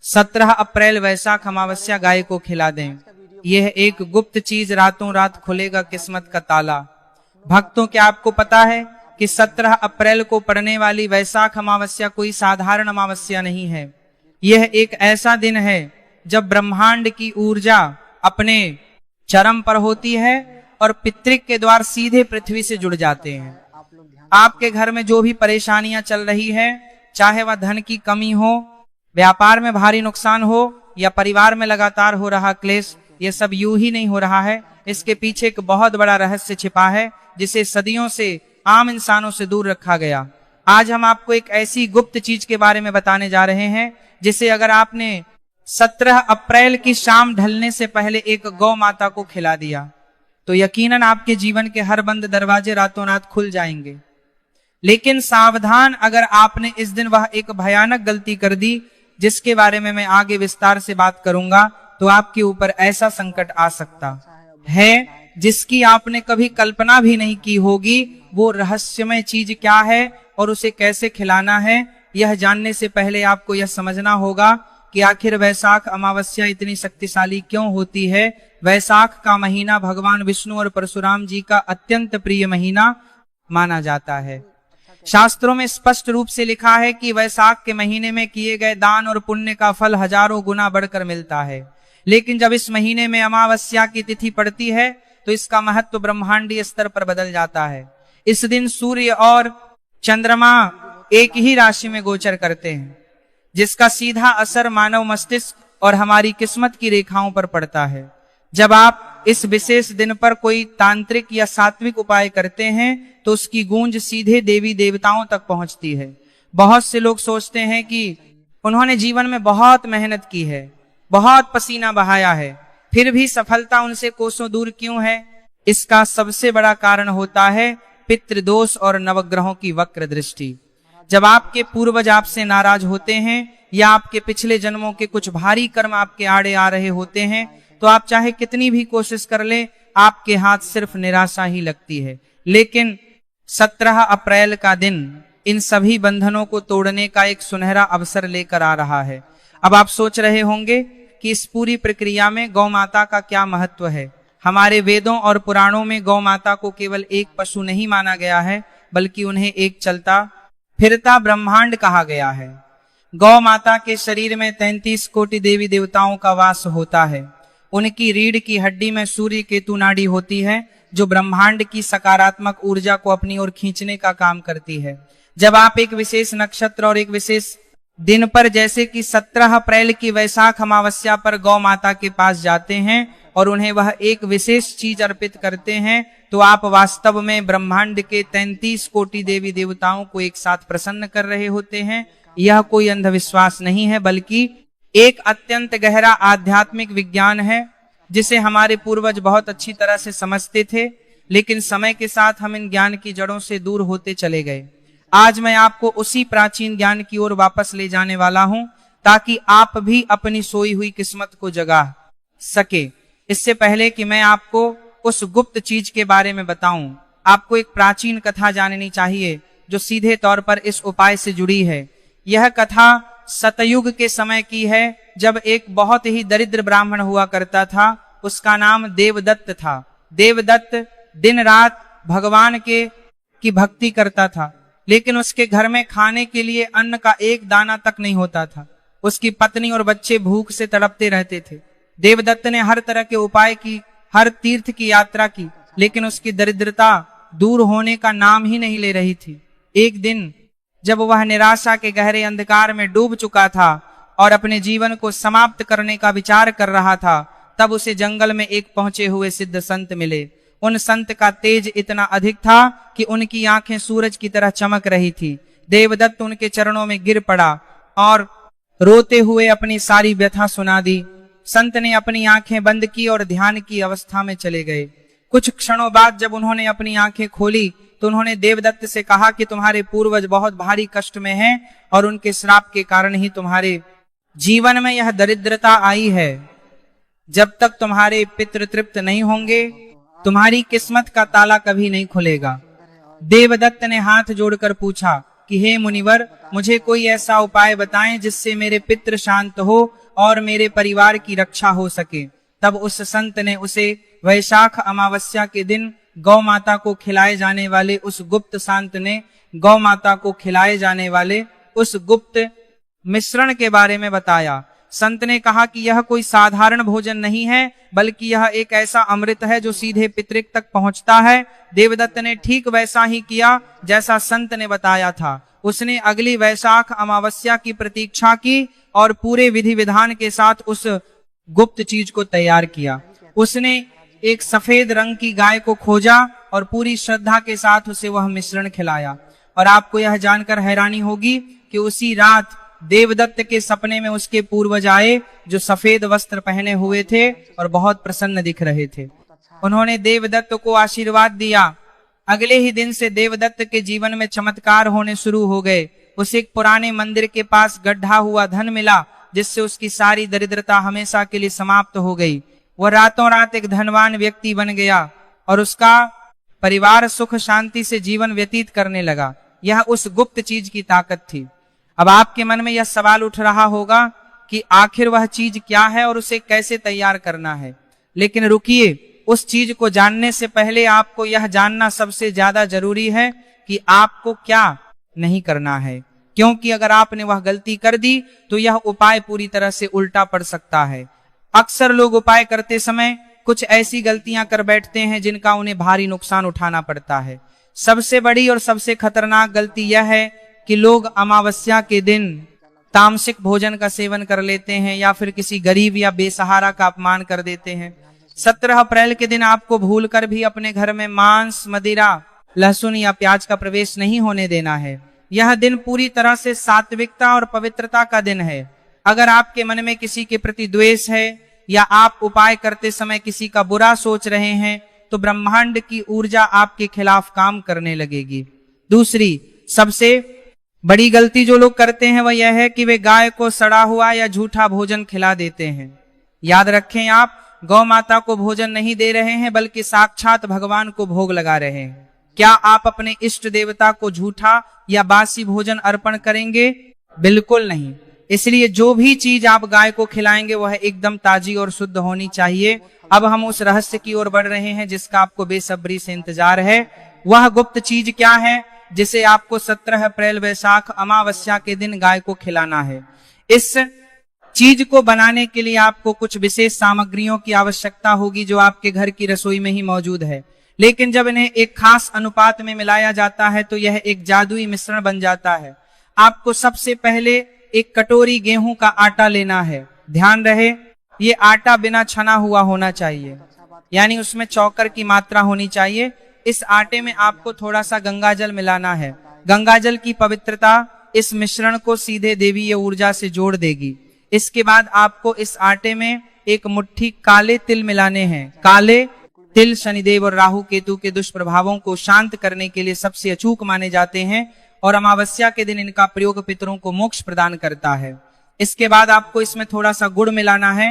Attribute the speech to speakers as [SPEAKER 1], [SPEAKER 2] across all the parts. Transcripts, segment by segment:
[SPEAKER 1] 17 अप्रैल वैशाख अमावस्या गाय को खिला दें। यह एक गुप्त चीज, रातों रात खुलेगा किस्मत का ताला। भक्तों, क्या आपको पता है कि 17 अप्रैल को पड़ने वाली वैशाख अमावस्या कोई साधारण अमावस्या नहीं है। यह एक ऐसा दिन है जब ब्रह्मांड की ऊर्जा अपने चरम पर होती है और पितृक के द्वार सीधे पृथ्वी से जुड़ जाते हैं। आपके घर में जो भी परेशानियां चल रही है, चाहे वह धन की कमी हो, व्यापार में भारी नुकसान हो या परिवार में लगातार हो रहा क्लेश, ये सब यूं ही नहीं हो रहा है। इसके पीछे एक बहुत बड़ा रहस्य छिपा है जिसे सदियों से आम इंसानों से दूर रखा गया। आज हम आपको एक ऐसी गुप्त चीज के बारे में बताने जा रहे हैं जिसे अगर आपने 17 अप्रैल की शाम ढलने से पहले एक गौ माता को खिला दिया तो यकीनन आपके जीवन के हर बंद दरवाजे रातों रात खुल जाएंगे। लेकिन सावधान, अगर आपने इस दिन वह एक भयानक गलती कर दी जिसके बारे में मैं आगे विस्तार से बात करूंगा, तो आपके ऊपर ऐसा संकट आ सकता है जिसकी आपने कभी कल्पना भी नहीं की होगी। वो रहस्यमय चीज क्या है और उसे कैसे खिलाना है, यह जानने से पहले आपको यह समझना होगा कि आखिर वैशाख अमावस्या इतनी शक्तिशाली क्यों होती है। वैशाख का महीना भगवान विष्णु और परशुराम जी का अत्यंत प्रिय महीना माना जाता है। शास्त्रों में स्पष्ट रूप से लिखा है कि वैशाख के महीने में किए गए दान और पुण्य का फल हजारों गुना बढ़कर मिलता है। लेकिन जब इस महीने में अमावस्या की तिथि पड़ती है तो इसका महत्व ब्रह्मांडीय स्तर पर बदल जाता है। इस दिन सूर्य और चंद्रमा एक ही राशि में गोचर करते हैं, जिसका सीधा असर मानव मस्तिष्क और हमारी किस्मत की रेखाओं पर पड़ता है। जब आप इस विशेष दिन पर कोई तांत्रिक या सात्विक उपाय करते हैं तो उसकी गूंज सीधे देवी देवताओं तक पहुंचती है। बहुत से लोग सोचते हैं कि उन्होंने जीवन में बहुत मेहनत की है, बहुत पसीना बहाया है, फिर भी सफलता उनसे कोसों दूर क्यों है। इसका सबसे बड़ा कारण होता है पितृदोष और नवग्रहों की वक्र दृष्टि। जब आपके पूर्वज आपसे नाराज होते हैं या आपके पिछले जन्मों के कुछ भारी कर्म आपके आड़े आ रहे होते हैं तो आप चाहे कितनी भी कोशिश कर ले, आपके हाथ सिर्फ निराशा ही लगती है। लेकिन 17 अप्रैल का दिन इन सभी बंधनों को तोड़ने का एक सुनहरा अवसर लेकर आ रहा है। अब आप सोच रहे होंगे कि इस पूरी प्रक्रिया में गौ माता का क्या महत्व है। हमारे वेदों और पुराणों में गौ माता को केवल एक पशु नहीं माना गया है, बल्कि उन्हें एक चलता फिरता ब्रह्मांड कहा गया है। गौ माता के शरीर में 33 कोटि देवी देवताओं का वास होता है। उनकी रीढ़ की हड्डी में सूर्य केतु नाड़ी होती है जो ब्रह्मांड की सकारात्मक ऊर्जा को अपनी ओर खींचने का काम करती है। जब आप एक विशेष नक्षत्र और एक विशेष दिन पर, जैसे कि 17 अप्रैल की वैशाख अमावस्या पर गौ माता के पास जाते हैं और उन्हें वह एक विशेष चीज अर्पित करते हैं, तो आप वास्तव में ब्रह्मांड के 33 कोटि देवी देवताओं को एक साथ प्रसन्न कर रहे होते हैं। यह कोई अंधविश्वास नहीं है, बल्कि एक अत्यंत गहरा आध्यात्मिक विज्ञान है जिसे हमारे पूर्वज बहुत अच्छी तरह से समझते थे। लेकिन समय के साथ हम इन ज्ञान की जड़ों से दूर होते चले गए। आज मैं आपको उसी प्राचीन ज्ञान की ओर वापस ले जाने वाला हूं ताकि आप भी अपनी सोई हुई किस्मत को जगा सके। इससे पहले कि मैं आपको उस गुप्त चीज के बारे में बताऊं, आपको एक प्राचीन कथा जाननी चाहिए जो सीधे तौर पर इस उपाय से जुड़ी है। यह कथा सतयुग के समय की है, जब एक बहुत ही दरिद्र ब्राह्मण हुआ करता था। उसका नाम देवदत्त था। देवदत्त दिन रात भगवान की भक्ति करता था, लेकिन उसके घर में खाने के लिए अन्न का एक दाना तक नहीं होता था। उसकी पत्नी और बच्चे भूख से तड़पते रहते थे। देवदत्त ने हर तरह के उपाय की, हर तीर्थ की यात्रा की, लेकिन उसकी दरिद्रता दूर होने का नाम ही नहीं ले रही थी। एक दिन जब वह निराशा के गहरे अंधकार में डूब चुका था और अपने जीवन को समाप्त करने का विचार कर रहा था, तब उसे जंगल में एक पहुंचे हुए सिद्ध संत मिले। उन संत का तेज इतना अधिक था कि उनकी आंखें सूरज की तरह चमक रही थी। देवदत्त उनके चरणों में गिर पड़ा और रोते हुए अपनी सारी व्यथा सुना दी। संत ने अपनी आंखें बंद की और ध्यान की अवस्था में चले गए। कुछ क्षणों बाद जब उन्होंने अपनी आंखें खोली तो उन्होंने देवदत्त से कहा कि तुम्हारे पूर्वज बहुत भारी कष्ट में हैं और उनके श्राप के कारण ही तुम्हारे जीवन में यह दरिद्रता आई है। जब तक तुम्हारे पितृ तृप्त नहीं होंगे, तुम्हारी किस्मत का ताला कभी नहीं खुलेगा। देवदत्त ने हाथ जोड़कर पूछा, कि हे मुनिवर, मुझे कोई ऐसा उपाय बताएं जिससे मेरे पितृ शांत हो और मेरे परिवार की रक्षा हो सके। तब उस संत ने उसे वैशाख अमावस्या के दिन गौ माता को खिलाए जाने वाले उस गुप्त शांत ने गौ माता को खिलाए जाने वाले उस गुप्त मिश्रण के बारे में बताया। संत ने कहा कि यह कोई साधारण भोजन नहीं है, बल्कि यह एक ऐसा अमृत है जो सीधे पितृक तक पहुंचता है। देवदत्त ने ठीक वैसा ही किया जैसा संत ने बताया था। उसने अगली वैशाख अमावस्या की प्रतीक्षा की और पूरे विधि विधान के साथ उस गुप्त चीज को तैयार किया। उसने एक सफेद रंग की गाय को खोजा और पूरी श्रद्धा के साथ उसे वह मिश्रण खिलाया। और आपको यह जानकर हैरानी होगी कि उसी रात देवदत्त के सपने में उसके पूर्वज आए, जो सफेद वस्त्र पहने हुए थे और बहुत प्रसन्न दिख रहे थे। उन्होंने देवदत्त को आशीर्वाद दिया। अगले ही दिन से देवदत्त के जीवन में चमत्कार होने शुरू हो गए। उसे एक पुराने मंदिर के पास गड्ढा हुआ धन मिला, जिससे उसकी सारी दरिद्रता हमेशा के लिए समाप्त हो गई। वह रातों रात एक धनवान व्यक्ति बन गया और उसका परिवार सुख शांति से जीवन व्यतीत करने लगा। यह उस गुप्त चीज की ताकत थी। अब आपके मन में यह सवाल उठ रहा होगा कि आखिर वह चीज क्या है और उसे कैसे तैयार करना है। लेकिन रुकिए, उस चीज को जानने से पहले आपको यह जानना सबसे ज्यादा जरूरी है कि आपको क्या नहीं करना है, क्योंकि अगर आपने वह गलती कर दी तो यह उपाय पूरी तरह से उल्टा पड़ सकता है। अक्सर लोग उपाय करते समय कुछ ऐसी गलतियां कर बैठते हैं जिनका उन्हें भारी नुकसान उठाना पड़ता है। सबसे बड़ी और सबसे खतरनाक गलती यह है कि लोग अमावस्या के दिन तामसिक भोजन का सेवन कर लेते हैं या फिर किसी गरीब या बेसहारा का अपमान कर देते हैं। 17 अप्रैल के दिन आपको भूलकर भी अपने घर में मांस, मदिरा, लहसुन या प्याज का प्रवेश नहीं होने देना है। यह दिन पूरी तरह से सात्विकता और पवित्रता का दिन है। अगर आपके मन में किसी के प्रति द्वेष है या आप उपाय करते समय किसी का बुरा सोच रहे हैं, तो ब्रह्मांड की ऊर्जा आपके खिलाफ काम करने लगेगी। दूसरी सबसे बड़ी गलती जो लोग करते हैं वह यह है कि वे गाय को सड़ा हुआ या झूठा भोजन खिला देते हैं। याद रखें, आप गौ माता को भोजन नहीं दे रहे हैं, बल्कि साक्षात भगवान को भोग लगा रहे हैं। क्या आप अपने इष्ट देवता को झूठा या बासी भोजन अर्पण करेंगे? बिल्कुल नहीं। इसलिए जो भी चीज आप गाय को खिलाएंगे वह एकदम ताजी और शुद्ध होनी चाहिए। अब हम उस रहस्य की ओर बढ़ रहे हैं जिसका आपको बेसब्री से इंतजार है। वह गुप्त चीज क्या है जिसे आपको 17 अप्रैल वैशाख अमावस्या के दिन गाय को खिलाना है? इस चीज को बनाने के लिए आपको कुछ विशेष सामग्रियों की आवश्यकता होगी जो आपके घर की रसोई में ही मौजूद है। लेकिन जब इन्हें एक खास अनुपात में मिलाया जाता है तो यह एक जादुई मिश्रण बन जाता है। आपको सबसे पहले एक कटोरी गेहूं का आटा लेना है। ध्यान रहे, ये आटा बिना छना हुआ होना चाहिए, यानी उसमें चौकर की मात्रा होनी चाहिए। इस आटे में आपको थोड़ा सा गंगाजल मिलाना है। गंगाजल की पवित्रता इस मिश्रण को सीधे देवीय ऊर्जा से जोड़ देगी। इसके बाद आपको इस आटे में एक मुट्ठी काले तिल मिलाने हैं। काले तिल शनिदेव और राहु केतु के दुष्प्रभावों को शांत करने के लिए सबसे अचूक माने जाते हैं और अमावस्या के दिन इनका प्रयोग पितरों को मोक्ष प्रदान करता है। इसके बाद आपको इसमें थोड़ा सा गुड़ मिलाना है।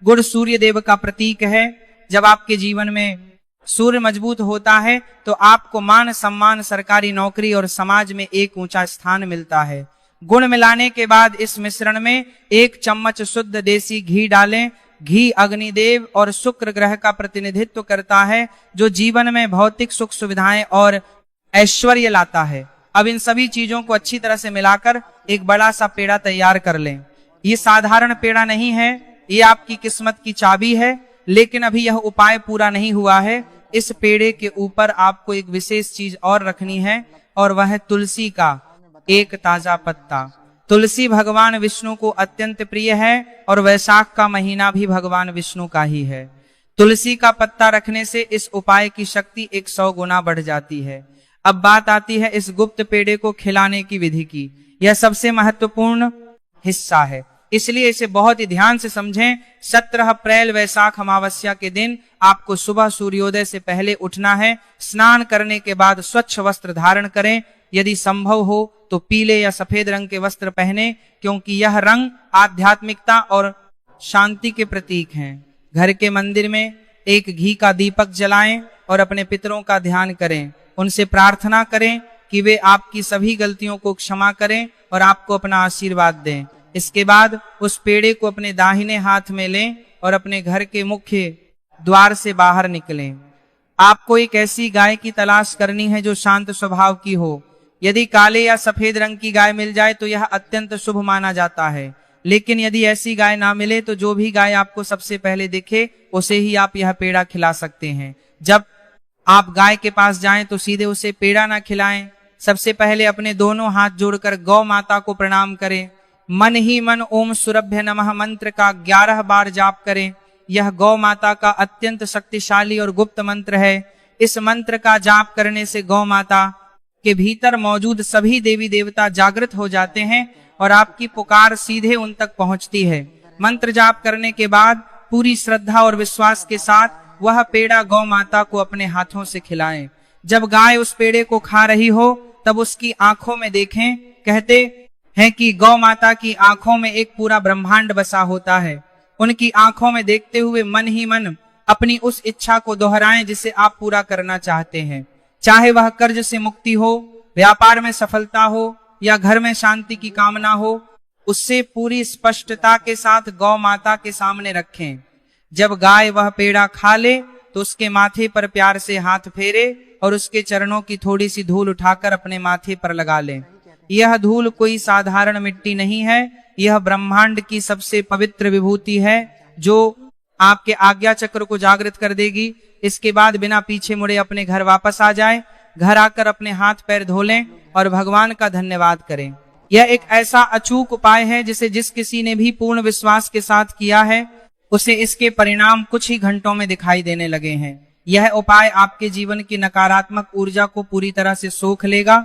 [SPEAKER 1] गुड़ सूर्य देव का प्रतीक है। जब आपके जीवन में सूर्य मजबूत होता है तो आपको मान सम्मान, सरकारी नौकरी और समाज में एक ऊंचा स्थान मिलता है। गुड़ मिलाने के बाद इस मिश्रण में 1 चम्मच शुद्ध देसी घी डालें। घी अग्निदेव और शुक्र ग्रह का प्रतिनिधित्व करता है, जो जीवन में भौतिक सुख सुविधाएं और ऐश्वर्य लाता है। अब इन सभी चीजों को अच्छी तरह से मिलाकर एक बड़ा सा पेड़ा तैयार कर लें। ये साधारण पेड़ा नहीं है, ये आपकी किस्मत की चाबी है। लेकिन अभी यह उपाय पूरा नहीं हुआ है। इस पेड़े के ऊपर आपको एक विशेष चीज और रखनी है, और वह है तुलसी का एक ताजा पत्ता। तुलसी भगवान विष्णु को अत्यंत प्रिय है और वैशाख का महीना भी भगवान विष्णु का ही है। तुलसी का पत्ता रखने से इस उपाय की शक्ति 100 गुना बढ़ जाती है। अब बात आती है इस गुप्त पेड़े को खिलाने की विधि की। यह सबसे महत्वपूर्ण हिस्सा है, इसलिए इसे बहुत ही ध्यान से समझें। 17 अप्रैल वैशाख अमावस्या के दिन आपको सुबह सूर्योदय से पहले उठना है। स्नान करने के बाद स्वच्छ वस्त्र धारण करें। यदि संभव हो तो पीले या सफेद रंग के वस्त्र पहने, क्योंकि यह रंग आध्यात्मिकता और शांति के प्रतीक हैं। घर के मंदिर में एक घी का दीपक जलाएं और अपने पितरों का ध्यान करें। उनसे प्रार्थना करें कि कि वे आपकी सभी गलतियों को क्षमा करें और आपको अपना आशीर्वाद दें। इसके बाद उस पेड़े को अपने दाहिने हाथ में लें और अपने घर के मुख्य द्वार से बाहर निकलें। आपको एक ऐसी गाय की तलाश करनी है जो शांत स्वभाव की हो। यदि काले या सफेद रंग की गाय मिल जाए तो यह अत्यंत शुभ माना जाता है, लेकिन यदि ऐसी गाय ना मिले तो जो भी गाय आपको सबसे पहले दिखे उसे ही आप यह पेड़ा खिला सकते हैं। जब आप गाय के पास जाएं तो सीधे उसे पेड़ा ना खिलाएं। सबसे पहले अपने दोनों हाथ जोड़कर गौ माता को प्रणाम करें। मन ही मन ओम सुरभ्य नमः मंत्र का 11 बार जाप करें। यह गौ माता का अत्यंत शक्तिशाली और गुप्त मंत्र है। इस मंत्र का जाप करने से गौ माता के भीतर मौजूद सभी देवी देवता जागृत हो जाते हैं और आपकी पुकार सीधे उन तक पहुंचती है। मंत्र जाप करने के बाद पूरी श्रद्धा और विश्वास के साथ वह पेड़ा गौ माता को अपने हाथों से खिलाएं। जब गाय उस पेड़े को खा रही हो तब उसकी आंखों में देखें। कहते हैं कि गौ माता की आंखों में एक पूरा ब्रह्मांड बसा होता है। उनकी आंखों में देखते हुए मन ही मन अपनी उस इच्छा को दोहराएं जिसे आप पूरा करना चाहते हैं। चाहे वह कर्ज से मुक्ति हो, व्यापार में सफलता हो या घर में शांति की कामना हो, उससे पूरी स्पष्टता के साथ गौ माता के सामने रखें। जब गाय वह पेड़ा खा ले तो उसके माथे पर प्यार से हाथ फेरे और उसके चरणों की थोड़ी सी धूल उठाकर अपने माथे पर लगा लें। यह धूल कोई साधारण मिट्टी नहीं है, यह ब्रह्मांड की सबसे पवित्र विभूति है जो आपके आज्ञा चक्र को जागृत कर देगी। इसके बाद बिना पीछे मुड़े अपने घर वापस आ जाएं। घर आकर अपने हाथ पैर धो लें और भगवान का धन्यवाद करें। यह एक ऐसा अचूक उपाय है जिसे जिस किसी ने भी पूर्ण विश्वास के साथ किया है उसे इसके परिणाम कुछ ही घंटों में दिखाई देने लगे हैं। यह उपाय आपके जीवन की नकारात्मक ऊर्जा को पूरी तरह से सोख लेगा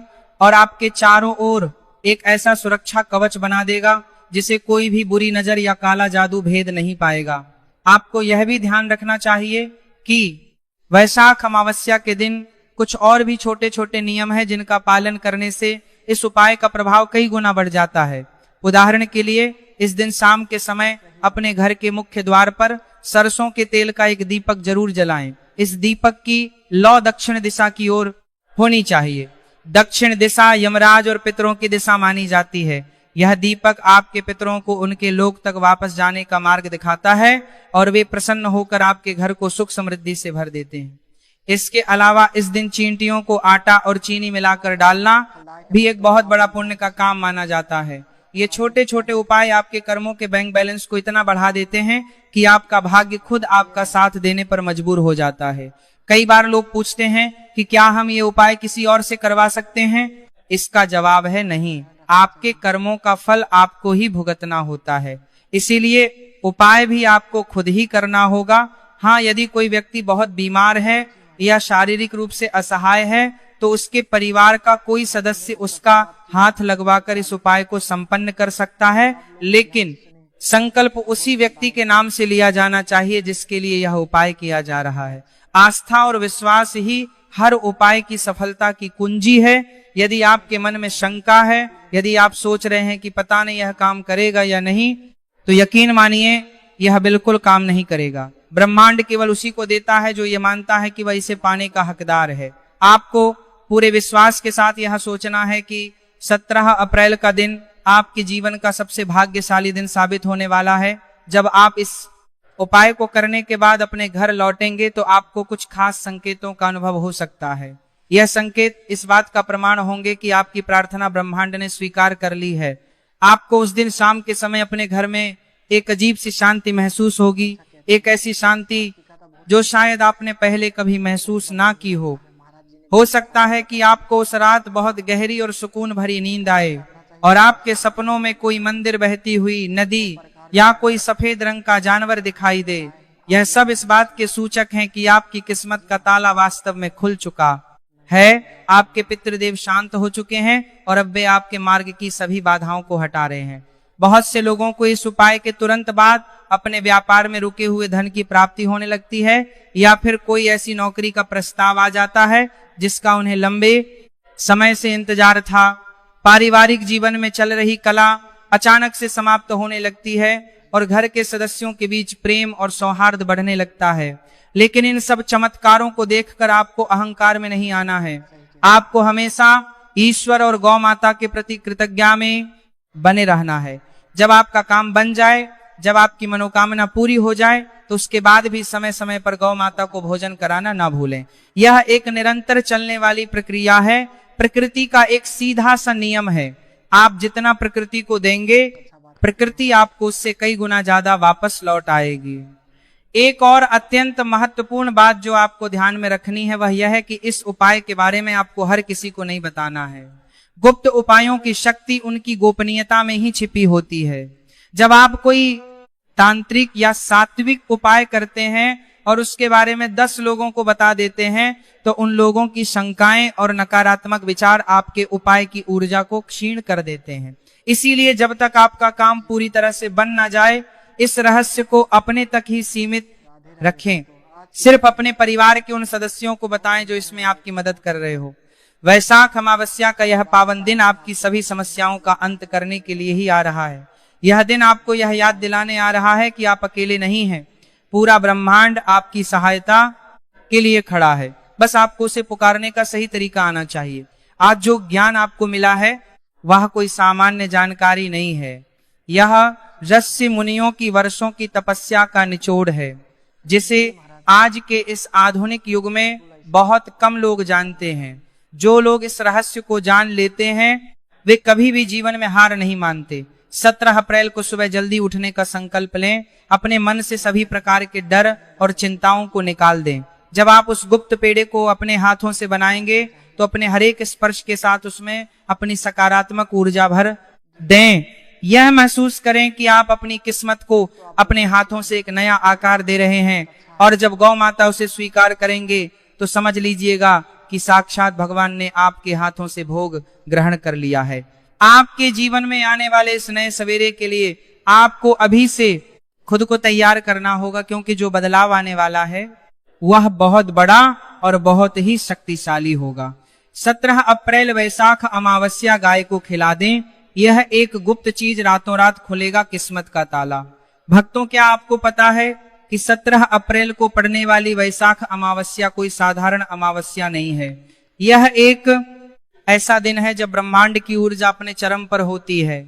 [SPEAKER 1] और आपके चारों ओर एक ऐसा सुरक्षा कवच बना देगा जिसे कोई भी बुरी नजर या काला जादू भेद नहीं पाएगा। आपको यह भी ध्यान रखना चाहिए कि वैशाख अमावस्या के दिन कुछ और भी छोटे छोटे नियम हैं जिनका पालन करने से इस उपाय का प्रभाव कई गुना बढ़ जाता है। उदाहरण के लिए इस दिन शाम के समय अपने घर के मुख्य द्वार पर सरसों के तेल का एक दीपक जरूर जलाएं। इस दीपक की लौ दक्षिण दिशा की ओर होनी चाहिए। दक्षिण दिशा यमराज और पितरों की दिशा मानी जाती है। यह दीपक आपके पितरों को उनके लोक तक वापस जाने का मार्ग दिखाता है और वे प्रसन्न होकर आपके घर को सुख समृद्धि से भर देते हैं। इसके अलावा इस दिन चींटियों को आटा और चीनी मिलाकर डालना भी एक बहुत बड़ा पुण्य का काम माना जाता है। ये छोटे छोटे उपाय आपके कर्मों के बैंक बैलेंस को इतना बढ़ा देते हैं कि आपका भाग्य खुद आपका साथ देने पर मजबूर हो जाता है। कई बार लोग पूछते हैं कि क्या हम ये उपाय किसी और से करवा सकते हैं? इसका जवाब है नहीं। आपके कर्मों का फल आपको ही भुगतना होता है, इसीलिए उपाय भी आपको खुद ही करना होगा। हाँ, यदि कोई व्यक्ति बहुत बीमार है या शारीरिक रूप से असहाय है तो उसके परिवार का कोई सदस्य उसका हाथ लगवाकर इस उपाय को संपन्न कर सकता है, लेकिन संकल्प उसी व्यक्ति के नाम से लिया जाना चाहिए जिसके लिए यह उपाय किया जा रहा है। आस्था और विश्वास ही हर उपाय की सफलता की कुंजी है। यदि आपके मन में शंका है, यदि आप सोच रहे हैं कि पता नहीं यह काम करेगा या नहीं, तो यकीन मानिए यह बिल्कुल काम नहीं करेगा। ब्रह्मांड केवल उसी को देता है जो ये मानता है कि वह इसे पाने का हकदार है। आपको पूरे विश्वास के साथ यह सोचना है कि 17 अप्रैल का दिन आपके जीवन का सबसे भाग्यशाली दिन साबित होने वाला है। जब आप इस उपाय को करने के बाद अपने घर लौटेंगे तो आपको कुछ खास संकेतों का अनुभव हो सकता है। यह संकेत इस बात का प्रमाण होंगे कि आपकी प्रार्थना ब्रह्मांड ने स्वीकार कर ली है। आपको उस दिन शाम के समय अपने घर में एक अजीब सी शांति महसूस होगी, एक ऐसी शांति जो शायद आपने पहले कभी महसूस ना की हो सकता है कि आपको उस रात बहुत गहरी और सुकून भरी नींद आए और आपके सपनों में कोई मंदिर, बहती हुई नदी या कोई सफेद रंग का जानवर दिखाई दे। यह सब इस बात के सूचक हैं कि आपकी किस्मत का ताला वास्तव में खुल चुका है। आपके पितृदेव शांत हो चुके हैं और अब वे आपके मार्ग की सभी बाधाओं को हटा रहे हैं। बहुत से लोगों को इस उपाय के तुरंत बाद अपने व्यापार में रुके हुए धन की प्राप्ति होने लगती है या फिर कोई ऐसी नौकरी का प्रस्ताव आ जाता है जिसका उन्हें लंबे समय से इंतजार था। पारिवारिक जीवन में चल रही कला अचानक से समाप्त होने लगती है और घर के सदस्यों के बीच प्रेम और सौहार्द बढ़ने लगता है। लेकिन इन सब चमत्कारों को देखकर आपको अहंकार में नहीं आना है। आपको हमेशा ईश्वर और गौ माता के प्रति कृतज्ञता में बने रहना है। जब आपका काम बन जाए, जब आपकी मनोकामना पूरी हो जाए, तो उसके बाद भी समय समय पर गौ माता को भोजन कराना ना भूलें। यह एक निरंतर चलने वाली प्रक्रिया है, प्रकृति का एक सीधा सा नियम है। आप जितना प्रकृति को देंगे, प्रकृति आपको उससे कई गुना ज्यादा वापस लौट आएगी। एक और अत्यंत महत्वपूर्ण बात जो आपको ध्यान में रखनी है वह यह है कि इस उपाय के बारे में आपको हर किसी को नहीं बताना है। गुप्त उपायों की शक्ति उनकी गोपनीयता में ही छिपी होती है। जब आप कोई तांत्रिक या सात्विक उपाय करते हैं और उसके बारे में 10 लोगों को बता देते हैं, तो उन लोगों की शंकाएं और नकारात्मक विचार आपके उपाय की ऊर्जा को क्षीण कर देते हैं। इसीलिए जब तक आपका काम पूरी तरह से बन ना जाए, इस रहस्य को अपने तक ही सीमित रखें। सिर्फ अपने परिवार के उन सदस्यों को बताएं जो इसमें आपकी मदद कर रहे हो। वैशाख अमावस्या का यह पावन दिन आपकी सभी समस्याओं का अंत करने के लिए ही आ रहा है। यह दिन आपको यह याद दिलाने आ रहा है कि आप अकेले नहीं हैं। पूरा ब्रह्मांड आपकी सहायता के लिए खड़ा है। बस आपको उसे पुकारने का सही तरीका आना चाहिए। आज जो ज्ञान आपको मिला है वह कोई सामान्य जानकारी नहीं है। यह ऋषि मुनियों की वर्षों की तपस्या का निचोड़ है, जिसे आज के इस आधुनिक युग में बहुत कम लोग जानते हैं। जो लोग इस रहस्य को जान लेते हैं वे कभी भी जीवन में हार नहीं मानते। 17 अप्रैल को सुबह जल्दी उठने का संकल्प लें। अपने मन से सभी प्रकार के डर और चिंताओं को निकाल दें। जब आप उस गुप्त पेड़े को अपने हाथों से बनाएंगे तो अपने हर एक स्पर्श के साथ उसमें अपनी सकारात्मक ऊर्जा भर दें। यह महसूस करें कि आप अपनी किस्मत को अपने हाथों से एक नया आकार दे रहे हैं, और जब गौ माता उसे स्वीकार करेंगे तो समझ लीजिएगा कि साक्षात भगवान ने आपके हाथों से भोग ग्रहण कर लिया है। आपके जीवन में आने वाले इस नए सवेरे के लिए आपको अभी से खुद को तैयार करना होगा, क्योंकि जो बदलाव आने वाला है वह बहुत बड़ा और बहुत ही शक्तिशाली होगा। 17 अप्रैल वैशाख अमावस्या गाय को खिला दें। यह एक गुप्त चीज रातों रात खुलेगा किस्मत का ताला। भक्तों, क्या आपको पता है कि 17 अप्रैल को पड़ने वाली वैशाख अमावस्या कोई साधारण अमावस्या नहीं है। यह एक ऐसा दिन है जब ब्रह्मांड की ऊर्जा अपने चरम पर होती है।